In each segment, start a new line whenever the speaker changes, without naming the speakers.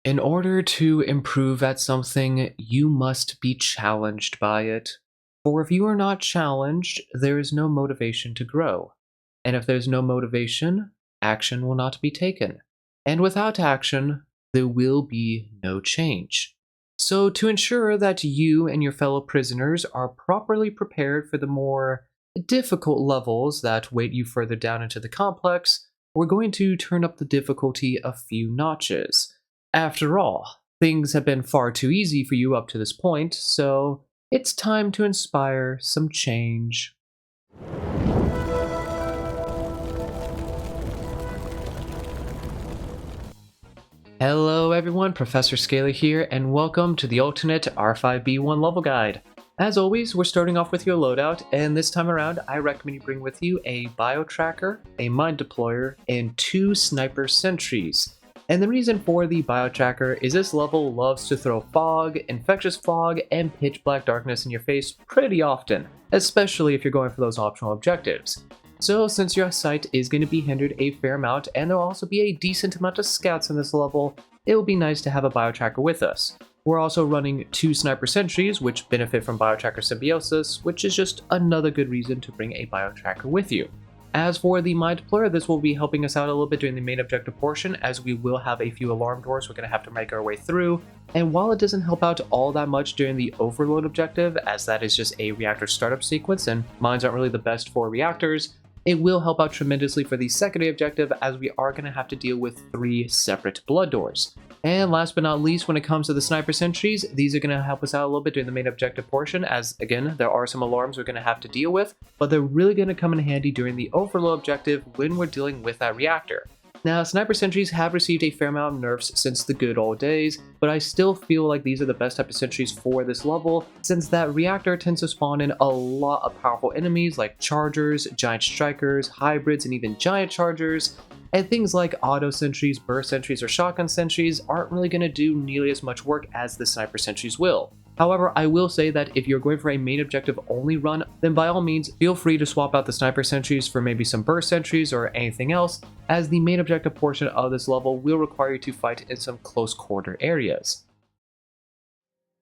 In order to improve at something, you must be challenged by it. For if you are not challenged, there is no motivation to grow. And if there's no motivation, action will not be taken. And without action, there will be no change. So, to ensure that you and your fellow prisoners are properly prepared for the more difficult levels that wait you further down into the complex, we're going to turn up the difficulty a few notches. After all, things have been far too easy for you up to this point, so it's time to inspire some change. Hello everyone, Professor Scaly here, and welcome to the alternate R5B1 level guide. As always, we're starting off with your loadout, and this time around, I recommend you bring with you a bio tracker, a mine deployer, and 2 sniper sentries. And the reason for the bio tracker is this level loves to throw fog, infectious fog, and pitch black darkness in your face pretty often, especially if you're going for those optional objectives. So since your sight is going to be hindered a fair amount, and there'll also be a decent amount of scouts in this level, it will be nice to have a bio tracker with us. We're also running 2 sniper sentries, which benefit from bio tracker symbiosis, which is just another good reason to bring a bio tracker with you. As for the mine deployer, this will be helping us out a little bit during the main objective portion, as we will have a few alarm doors we're going to have to make our way through. And while it doesn't help out all that much during the overload objective, as that is just a reactor startup sequence and mines aren't really the best for reactors, it will help out tremendously for the secondary objective, as we are going to have to deal with 3 separate blood doors. And last but not least, when it comes to the sniper sentries, these are going to help us out a little bit during the main objective portion, as again, there are some alarms we're going to have to deal with, but they're really going to come in handy during the overload objective when we're dealing with that reactor. Now, sniper sentries have received a fair amount of nerfs since the good old days, but I still feel like these are the best type of sentries for this level, since that reactor tends to spawn in a lot of powerful enemies like chargers, giant strikers, hybrids, and even giant chargers. And things like auto sentries, burst sentries, or shotgun sentries aren't really going to do nearly as much work as the sniper sentries will. However, I will say that if you're going for a main objective only run, then by all means, feel free to swap out the sniper sentries for maybe some burst sentries or anything else, as the main objective portion of this level will require you to fight in some close quarter areas.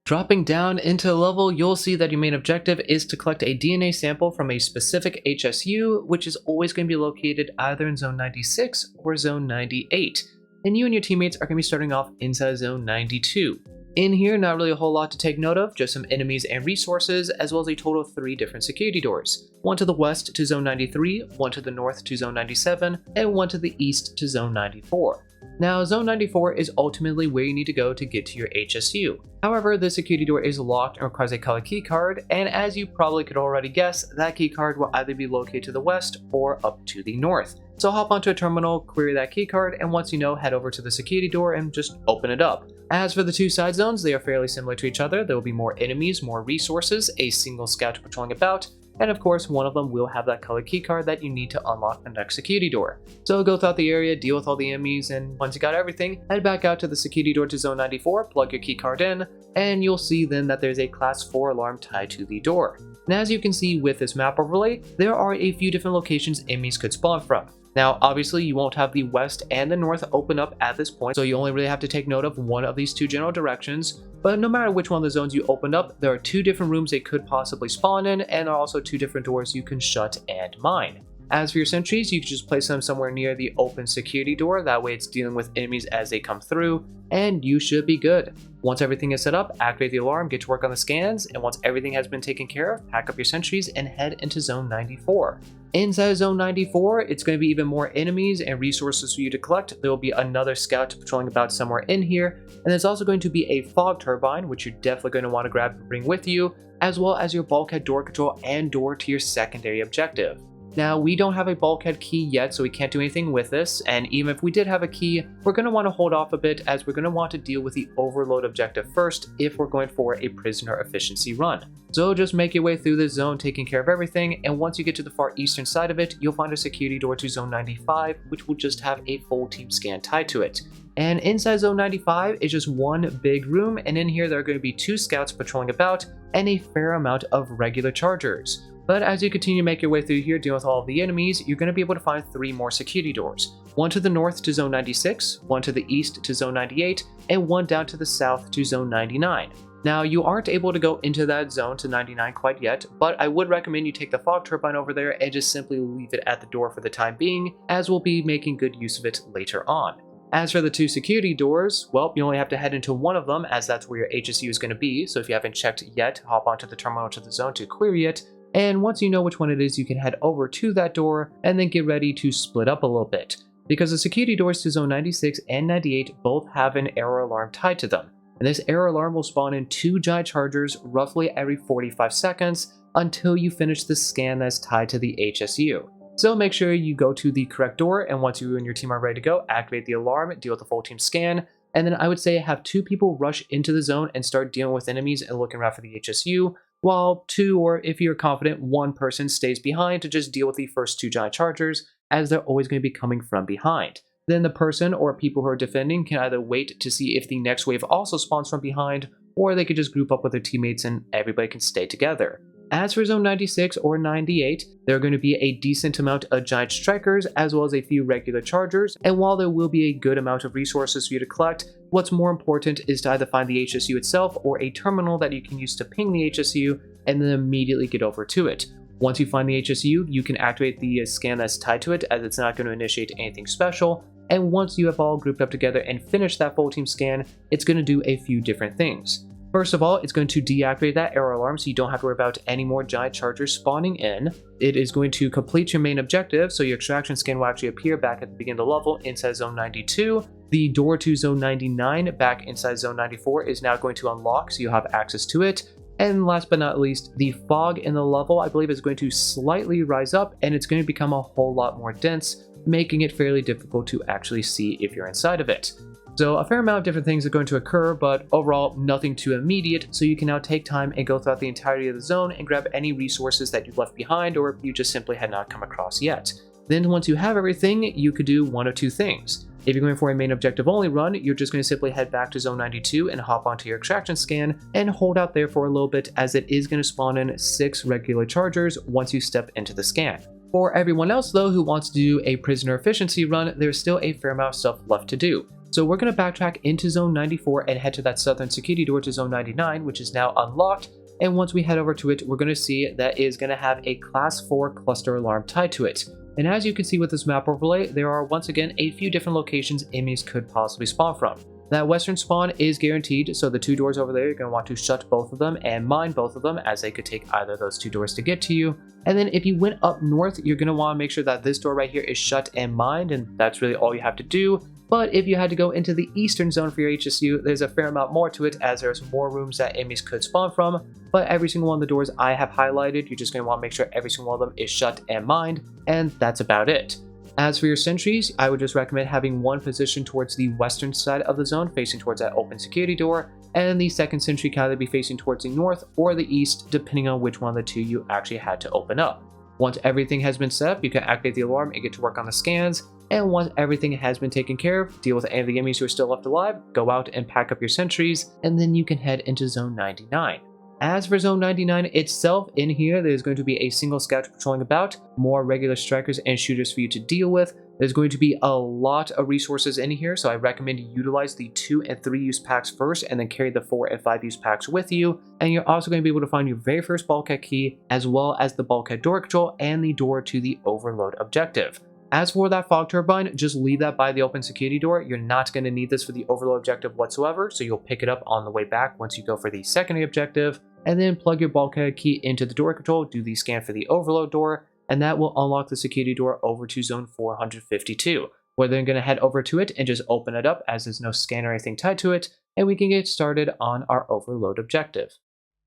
Dropping down into the level, you'll see that your main objective is to collect a DNA sample from a specific HSU, which is always going to be located either in Zone 96 or Zone 98. And you and your teammates are going to be starting off inside Zone 92. In here, not really a whole lot to take note of, just some enemies and resources, as well as a total of 3 different security doors. One to the west to Zone 93, one to the north to Zone 97, and one to the east to Zone 94. Now, Zone 94 is ultimately where you need to go to get to your HSU. However, the security door is locked and requires a color keycard, and as you probably could already guess, that keycard will either be located to the west or up to the north. So hop onto a terminal, query that keycard, and once you know, head over to the security door and just open it up. As for the 2 side zones, they are fairly similar to each other. There will be more enemies, more resources, a single scout patrolling about, and of course, one of them will have that color keycard that you need to unlock the next security door. So go throughout the area, deal with all the enemies, and once you got everything, head back out to the security door to Zone 94, plug your keycard in, and you'll see then that there's a Class 4 alarm tied to the door. And as you can see with this map overlay, there are a few different locations enemies could spawn from. Now, obviously, you won't have the west and the north open up at this point, so you only really have to take note of one of these 2 general directions. But no matter which one of the zones you open up, there are 2 different rooms they could possibly spawn in, and also 2 different doors you can shut and mine. As for your sentries, you can just place them somewhere near the open security door, that way it's dealing with enemies as they come through, and you should be good. Once everything is set up, activate the alarm, get to work on the scans, and once everything has been taken care of, pack up your sentries and head into Zone 94. Inside Zone 94, it's going to be even more enemies and resources for you to collect. There will be another scout patrolling about somewhere in here, and there's also going to be a fog turbine, which you're definitely going to want to grab and bring with you, as well as your bulkhead door control and door to your secondary objective. Now, we don't have a bulkhead key yet, so we can't do anything with this, and even if we did have a key, we're going to want to hold off a bit, as we're going to want to deal with the overload objective first if we're going for a prisoner efficiency run. So just make your way through this zone, taking care of everything, and once you get to the far eastern side of it, you'll find a security door to Zone 95, which will just have a full team scan tied to it. And inside Zone 95 is just one big room, and in here there are going to be 2 scouts patrolling about, and a fair amount of regular chargers. But as you continue to make your way through here dealing with all of the enemies, you're going to be able to find 3 more security doors. One to the north to Zone 96, one to the east to Zone 98, and one down to the south to Zone 99. Now, you aren't able to go into that zone to 99 quite yet, but I would recommend you take the fog turbine over there and just simply leave it at the door for the time being, as we'll be making good use of it later on. As for the 2 security doors, well, you only have to head into one of them, as that's where your HSU is going to be, so if you haven't checked yet, hop onto the terminal to the zone to query it, and once you know which one it is, you can head over to that door, and then get ready to split up a little bit. Because the security doors to Zone 96 and 98 both have an error alarm tied to them. And this error alarm will spawn in 2 giant chargers roughly every 45 seconds until you finish the scan that's tied to the HSU. So make sure you go to the correct door, and once you and your team are ready to go, activate the alarm, deal with the full team scan, and then I would say have 2 people rush into the zone and start dealing with enemies and looking around for the HSU, while 2, or if you're confident, 1 person stays behind to just deal with the first 2 giant chargers, as they're always going to be coming from behind. Then the person or people who are defending can either wait to see if the next wave also spawns from behind, or they could just group up with their teammates and everybody can stay together. As for Zone 96 or 98, there are going to be a decent amount of giant strikers as well as a few regular chargers, and while there will be a good amount of resources for you to collect, what's more important is to either find the HSU itself or a terminal that you can use to ping the HSU and then immediately get over to it. Once you find the HSU, you can activate the scan that's tied to it, as it's not going to initiate anything special, and once you have all grouped up together and finished that full team scan, it's going to do a few different things. First of all, it's going to deactivate that error alarm so you don't have to worry about any more giant chargers spawning in. It is going to complete your main objective, so your extraction scan will actually appear back at the beginning of the level inside Zone 92. The door to Zone 99 back inside Zone 94 is now going to unlock, so you'll have access to it. And last but not least, the fog in the level, I believe, is going to slightly rise up, and it's going to become a whole lot more dense, making it fairly difficult to actually see if you're inside of it. So a fair amount of different things are going to occur, but overall nothing too immediate, so you can now take time and go throughout the entirety of the zone and grab any resources that you left behind or you just simply had not come across yet. Then once you have everything, you could do one of 2 things. If you're going for a main objective only run, you're just going to simply head back to Zone 92 and hop onto your extraction scan and hold out there for a little bit, as it is going to spawn in 6 regular chargers once you step into the scan. For everyone else though who wants to do a prisoner efficiency run, there's still a fair amount of stuff left to do. So we're going to backtrack into Zone 94 and head to that southern security door to Zone 99, which is now unlocked. And once we head over to it, we're going to see that it is going to have a Class 4 cluster alarm tied to it. And as you can see with this map overlay, there are once again a few different locations enemies could possibly spawn from. That western spawn is guaranteed, so the 2 doors over there, you're going to want to shut both of them and mine both of them, as they could take either of those 2 doors to get to you. And then if you went up north, you're going to want to make sure that this door right here is shut and mined, and that's really all you have to do. But if you had to go into the eastern zone for your HSU, there's a fair amount more to it, as there's more rooms that enemies could spawn from. But every single one of the doors I have highlighted, you're just going to want to make sure every single one of them is shut and mined, and that's about it. As for your sentries, I would just recommend having one positioned towards the western side of the zone, facing towards that open security door, and the second sentry can either be facing towards the north or the east, depending on which one of the 2 you actually had to open up. Once everything has been set up, you can activate the alarm and get to work on the scans, and once everything has been taken care of, deal with any of the enemies who are still left alive, go out and pack up your sentries, and then you can head into Zone 99. As for Zone 99 itself, in here there's going to be a single scout patrolling about, more regular strikers and shooters for you to deal with. There's going to be a lot of resources in here, so I recommend you utilize the 2 and 3 use packs first, and then carry the 4 and 5 use packs with you. And you're also going to be able to find your very first bulkhead key, as well as the bulkhead door control and the door to the overload objective. As for that fog turbine, just leave that by the open security door. You're not going to need this for the overload objective whatsoever, so you'll pick it up on the way back once you go for the secondary objective, and then plug your bulkhead key into the door control, do the scan for the overload door, and that will unlock the security door over to Zone 452. We're then going to head over to it and just open it up, as there's no scan or anything tied to it, and we can get started on our overload objective.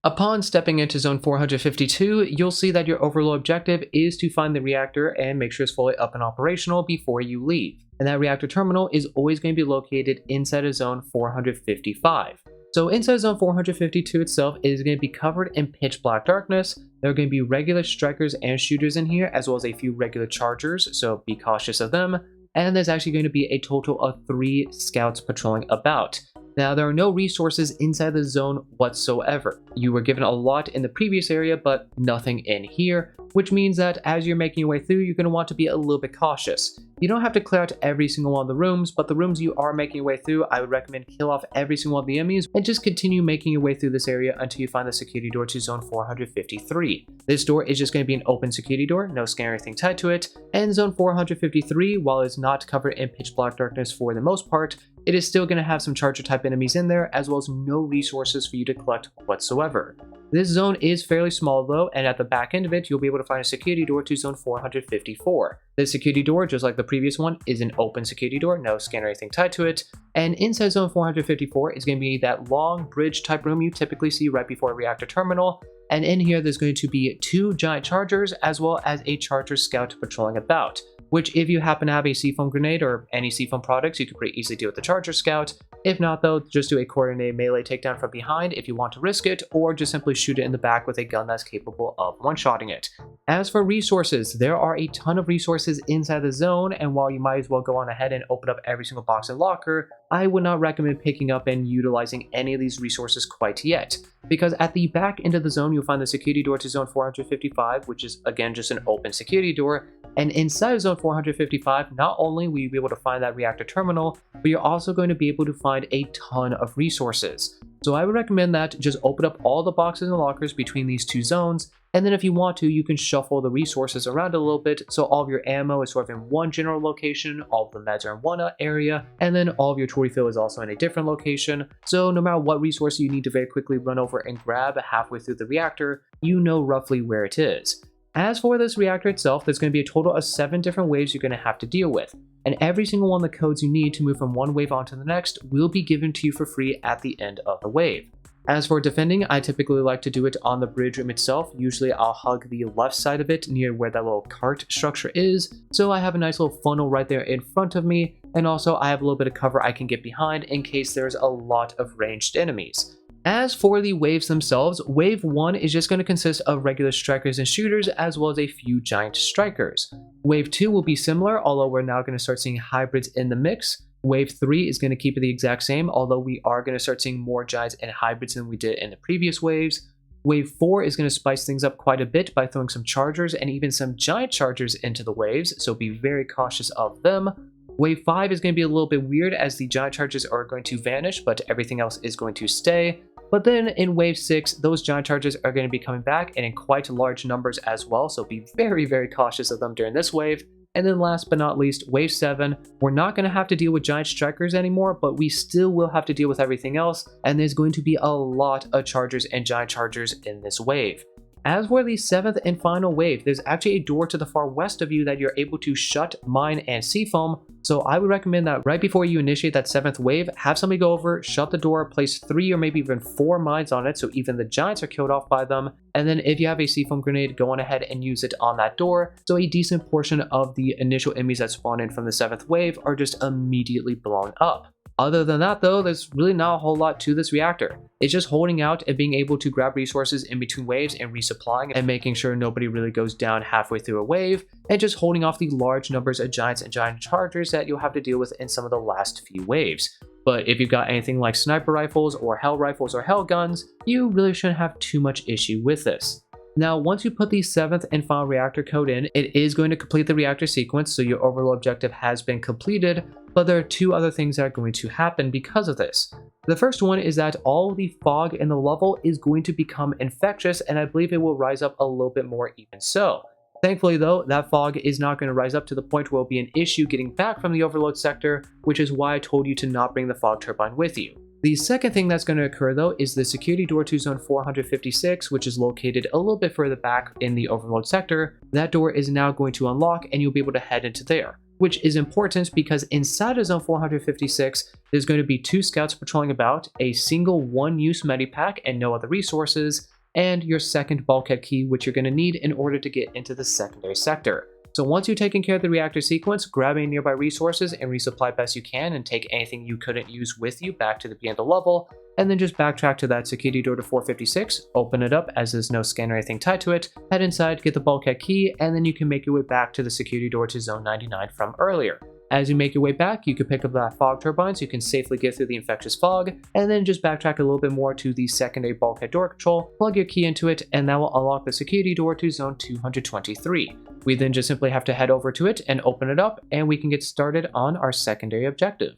Upon stepping into Zone 452, you'll see that your overload objective is to find the reactor and make sure it's fully up and operational before you leave. And that reactor terminal is always going to be located inside of Zone 455. So inside Zone 452 itself, it is going to be covered in pitch black darkness. There are going to be regular strikers and shooters in here, as well as a few regular chargers, so be cautious of them. And there's actually going to be a total of 3 scouts patrolling about. Now, there are no resources inside the zone whatsoever. You were given a lot in the previous area, but nothing in here, which means that as you're making your way through, you're going to want to be a little bit cautious. You don't have to clear out every single one of the rooms, but the rooms you are making your way through, I would recommend kill off every single one of the enemies and just continue making your way through this area until you find the security door to zone 453. This door is just going to be an open security door, no scanner or anything tied to it, and zone 453, while it's not covered in pitch black darkness for the most part, it is still going to have some charger type enemies in there, as well as no resources for you to collect whatsoever. This zone is fairly small though, and at the back end of it, you'll be able to find a security door to zone 454. This security door, just like the previous one, is an open security door, no scanner or anything tied to it, and inside zone 454 is going to be that long bridge type room you typically see right before a reactor terminal, and in here there's going to be 2 giant chargers as well as a charger scout patrolling about. Which if you happen to have a C-foam grenade or any C-foam products, you could pretty easily deal with the Charger Scout. If not though, just do a coordinated melee takedown from behind if you want to risk it, or just simply shoot it in the back with a gun that's capable of one-shotting it. As for resources, there are a ton of resources inside the zone, and while you might as well go on ahead and open up every single box and locker, I would not recommend picking up and utilizing any of these resources quite yet. Because at the back end of the zone, you'll find the security door to zone 455, which is again just an open security door. And inside of zone 455, not only will you be able to find that reactor terminal, but you're also going to be able to find a ton of resources. So I would recommend that just open up all the boxes and lockers between these 2 zones, and then if you want to, you can shuffle the resources around a little bit, so all of your ammo is sort of in one general location, all of the meds are in one area, and then all of your tool refill is also in a different location. So no matter what resource you need to very quickly run over and grab halfway through the reactor, you know roughly where it is. As for this reactor itself, there's going to be a total of 7 different waves you're going to have to deal with, and every single one of the codes you need to move from one wave onto the next will be given to you for free at the end of the wave. As for defending, I typically like to do it on the bridge room itself. Usually I'll hug the left side of it near where that little cart structure is, so I have a nice little funnel right there in front of me, and also I have a little bit of cover I can get behind in case there's a lot of ranged enemies. As for the waves themselves, wave 1 is just going to consist of regular strikers and shooters as well as a few giant strikers. Wave 2 will be similar, although we're now going to start seeing hybrids in the mix. Wave 3 is going to keep it the exact same, although we are going to start seeing more giants and hybrids than we did in the previous waves. Wave 4 is going to spice things up quite a bit by throwing some chargers and even some giant chargers into the waves, so be very cautious of them. Wave 5 is going to be a little bit weird as the giant charges are going to vanish, but everything else is going to stay. But then in Wave 6, those giant charges are going to be coming back and in quite large numbers as well, so be very, very cautious of them during this wave. And then last but not least, Wave 7, we're not going to have to deal with giant strikers anymore, but we still will have to deal with everything else, and there's going to be a lot of chargers and giant chargers in this wave. As for the 7th and final wave, there's actually a door to the far west of you that you're able to shut, mine, and C-foam, so I would recommend that right before you initiate that 7th wave, have somebody go over, shut the door, place 3 or maybe even 4 mines on it so even the giants are killed off by them, and then if you have a C-foam grenade, go on ahead and use it on that door, so a decent portion of the initial enemies that spawn in from the 7th wave are just immediately blown up. Other than that though, there's really not a whole lot to this reactor. It's just holding out and being able to grab resources in between waves and resupplying and making sure nobody really goes down halfway through a wave, and just holding off the large numbers of giants and giant chargers that you'll have to deal with in some of the last few waves. But if you've got anything like sniper rifles or hell rifles or hell guns, you really shouldn't have too much issue with this. Now, once you put the 7th and final reactor code in, it is going to complete the reactor sequence, so your overall objective has been completed, but there are 2 other things that are going to happen because of this. The first one is that all the fog in the level is going to become infectious, and I believe it will rise up a little bit more even so. Thankfully though, that fog is not going to rise up to the point where it will be an issue getting back from the overload sector, which is why I told you to not bring the fog turbine with you. The second thing that's going to occur though is the security door to zone 456, which is located a little bit further back in the overload sector. That door is now going to unlock and you'll be able to head into there, which is important because inside of zone 456, there's going to be 2 scouts patrolling about, a single one-use medipack and no other resources, and your second bulkhead key, which you're going to need in order to get into the secondary sector. So once you've taken care of the reactor sequence, grab any nearby resources and resupply best you can and take anything you couldn't use with you back to the beginning of the level, and then just backtrack to that security door to 456, open it up as there's no scanner or anything tied to it, head inside, get the bulkhead key, and then you can make your way back to the security door to zone 99 from earlier. As you make your way back, you can pick up that fog turbine so you can safely get through the infectious fog, and then just backtrack a little bit more to the secondary bulkhead door control, plug your key into it, and that will unlock the security door to zone 223. We then just simply have to head over to it and open it up, and we can get started on our secondary objective.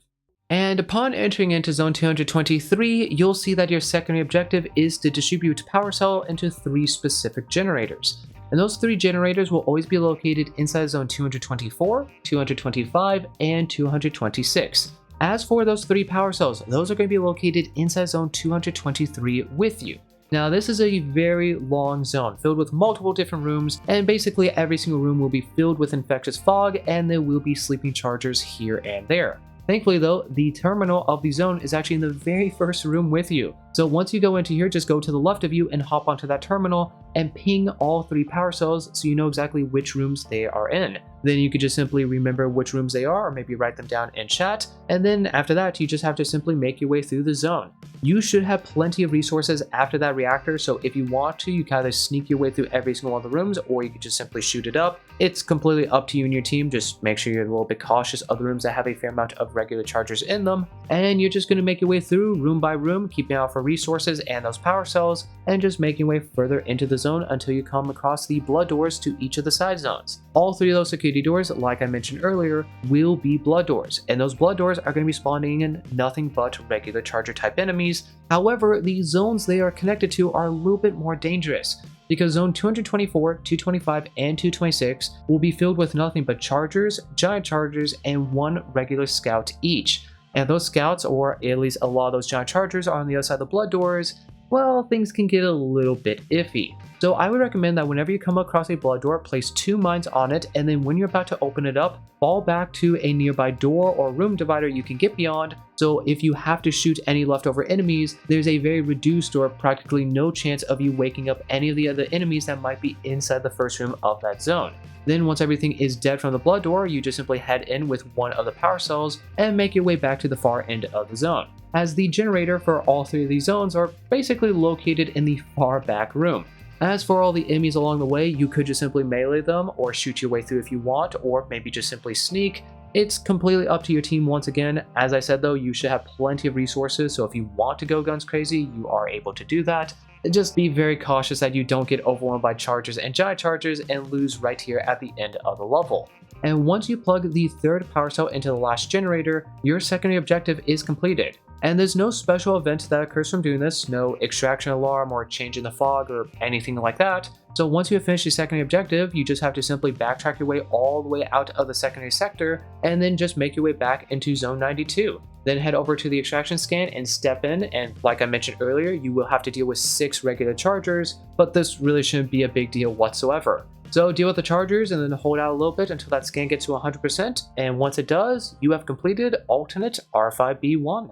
And upon entering into zone 223, you'll see that your secondary objective is to distribute power cell into 3 specific generators. And those 3 generators will always be located inside zone 224, 225, and 226. As for those 3 power cells, those are going to be located inside zone 223 with you. Now, this is a very long zone filled with multiple different rooms, and basically every single room will be filled with infectious fog, and there will be sleeping chargers here and there. Thankfully though, the terminal of the zone is actually in the very first room with you. So once you go into here, just go to the left of you and hop onto that terminal and ping all 3 power cells so you know exactly which rooms they are in. Then you could just simply remember which rooms they are, or maybe write them down in chat, and then after that you just have to simply make your way through the zone. You should have plenty of resources after that reactor, so if you want to, you can either sneak your way through every single one of the rooms, or you could just simply shoot it up. It's completely up to you and your team. Just make sure you're a little bit cautious of the rooms that have a fair amount of regular chargers in them, and you're just going to make your way through room by room, keeping out for resources and those power cells, and just making your way further into the zone until you come across the blood doors to each of the side zones. All 3 of those security doors, like I mentioned earlier, will be blood doors, and those blood doors are going to be spawning in nothing but regular charger type enemies. However, the zones they are connected to are a little bit more dangerous, because zone 224, 225, and 226 will be filled with nothing but chargers, giant chargers, and 1 regular scout each. And those scouts, or at least a lot of those giant chargers, are on the other side of the blood doors. Well, things can get a little bit iffy. So I would recommend that whenever you come across a blood door, place 2 mines on it, and then when you're about to open it up, fall back to a nearby door or room divider you can get beyond, so if you have to shoot any leftover enemies, there's a very reduced or practically no chance of you waking up any of the other enemies that might be inside the first room of that zone. Then once everything is dead from the blood door, you just simply head in with 1 of the power cells and make your way back to the far end of the zone, as the generator for all 3 of these zones are basically located in the far back room. As for all the enemies along the way, you could just simply melee them or shoot your way through if you want, or maybe just simply sneak. It's completely up to your team once again. As I said though, you should have plenty of resources, so if you want to go guns crazy, you are able to do that. Just be very cautious that you don't get overwhelmed by chargers and giant chargers and lose right here at the end of the level. And once you plug the 3rd power cell into the last generator, your secondary objective is completed. And there's no special event that occurs from doing this, no extraction alarm or change in the fog or anything like that. So once you have finished your secondary objective, you just have to simply backtrack your way all the way out of the secondary sector, and then just make your way back into zone 92. Then head over to the extraction scan and step in, and like I mentioned earlier, you will have to deal with 6 regular chargers, but this really shouldn't be a big deal whatsoever. So deal with the chargers and then hold out a little bit until that scan gets to 100%, and once it does, you have completed alternate R5B1.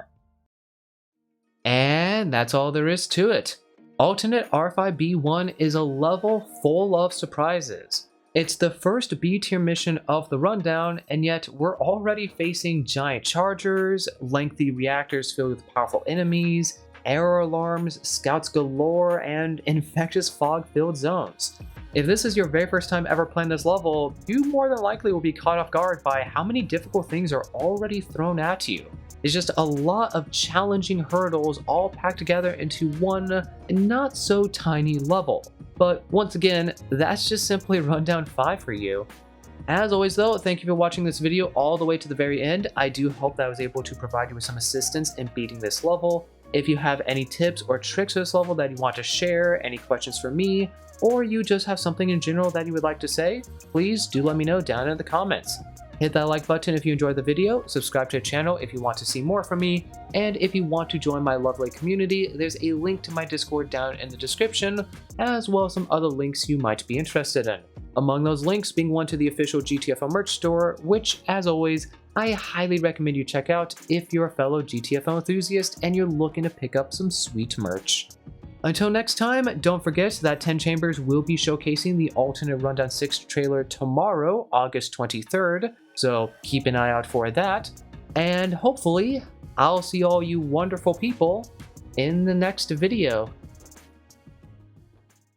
And that's all there is to it. Alternate R5B1 is a level full of surprises. It's the first B tier mission of the rundown, and yet we're already facing giant chargers, lengthy reactors filled with powerful enemies, error alarms, scouts galore, and infectious fog-filled zones. If this is your very first time ever playing this level, you more than likely will be caught off guard by how many difficult things are already thrown at you. It's just a lot of challenging hurdles all packed together into one not so tiny level. But once again, that's just simply Rundown 5 for you. As always though, thank you for watching this video all the way to the very end. I do hope that I was able to provide you with some assistance in beating this level. If you have any tips or tricks for this level that you want to share, any questions for me, or you just have something in general that you would like to say, please do let me know down in the comments. Hit that like button if you enjoyed the video, subscribe to the channel if you want to see more from me, and if you want to join my lovely community, there's a link to my Discord down in the description, as well as some other links you might be interested in. Among those links being one to the official GTFO merch store, which, as always, I highly recommend you check out if you're a fellow GTFO enthusiast and you're looking to pick up some sweet merch. Until next time, don't forget that 10 Chambers will be showcasing the alternate Rundown 6 trailer tomorrow, August 23rd, so keep an eye out for that. And hopefully, I'll see all you wonderful people in the next video.